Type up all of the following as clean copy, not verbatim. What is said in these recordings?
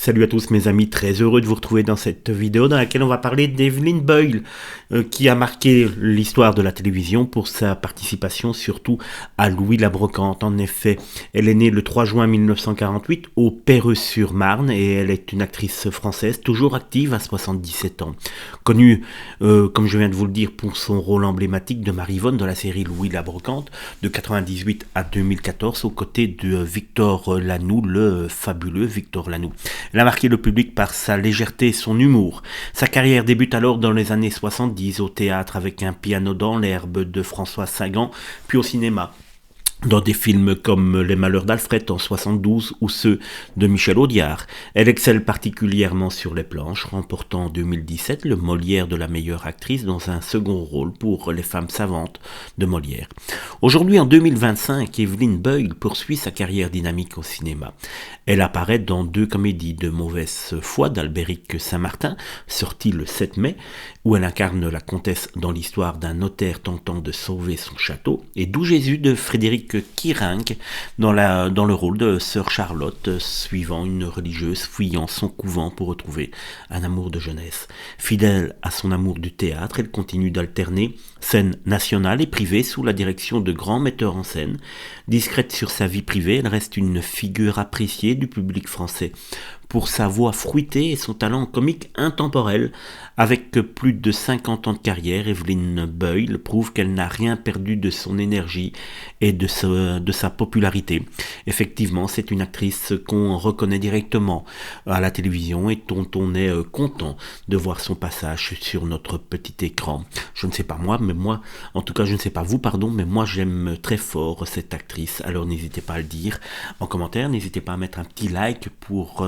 Salut à tous mes amis, très heureux de vous retrouver dans cette vidéo dans laquelle on va parler d'Evelyn Boyle qui a marqué l'histoire de la télévision pour sa participation surtout à Louis la Brocante. En effet, elle est née le 3 juin 1948 au Perreux-sur-Marne et elle est une actrice française toujours active à 77 ans. Connue, comme je viens de vous le dire, pour son rôle emblématique de Marivonne dans la série Louis la Brocante de 98 à 2014 aux côtés de Victor Lanoux, le fabuleux Victor Lanoux. Elle a marqué le public par sa légèreté et son humour. Sa carrière débute alors dans les années 70 au théâtre avec Un piano dans l'herbe de François Sagan, puis au cinéma dans des films comme Les Malheurs d'Alfred en 72 ou ceux de Michel Audiard. Elle excelle particulièrement sur les planches, remportant en 2017 le Molière de la meilleure actrice dans un second rôle pour Les Femmes savantes de Molière. Aujourd'hui, en 2025, Evelyn Boyle poursuit sa carrière dynamique au cinéma. Elle apparaît dans 2 comédies de mauvaise foi d'Albéric Saint-Martin, sorties le 7 mai, où elle incarne la comtesse dans l'histoire d'un notaire tentant de sauver son château, et Doux Jésus de Frédéric Kirinck dans le rôle de sœur Charlotte, suivant une religieuse fuyant son couvent pour retrouver un amour de jeunesse. Fidèle à son amour du théâtre, elle continue d'alterner scène nationale et privée sous la direction de grands metteurs en scène. Discrète sur sa vie privée, elle reste une figure appréciée du public français pour sa voix fruitée et son talent comique intemporel. Avec plus de 50 ans de carrière, Evelyn Boyle prouve qu'elle n'a rien perdu de son énergie et de sa popularité. Effectivement, c'est une actrice qu'on reconnaît directement à la télévision et dont on est content de voir son passage sur notre petit écran. Je ne sais pas moi, mais moi, en tout cas je ne sais pas vous, pardon, mais moi j'aime très fort cette actrice. Alors n'hésitez pas à le dire en commentaire, n'hésitez pas à mettre un petit like pour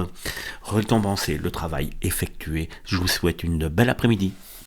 récompenser le travail effectué. Je vous souhaite une belle après-midi.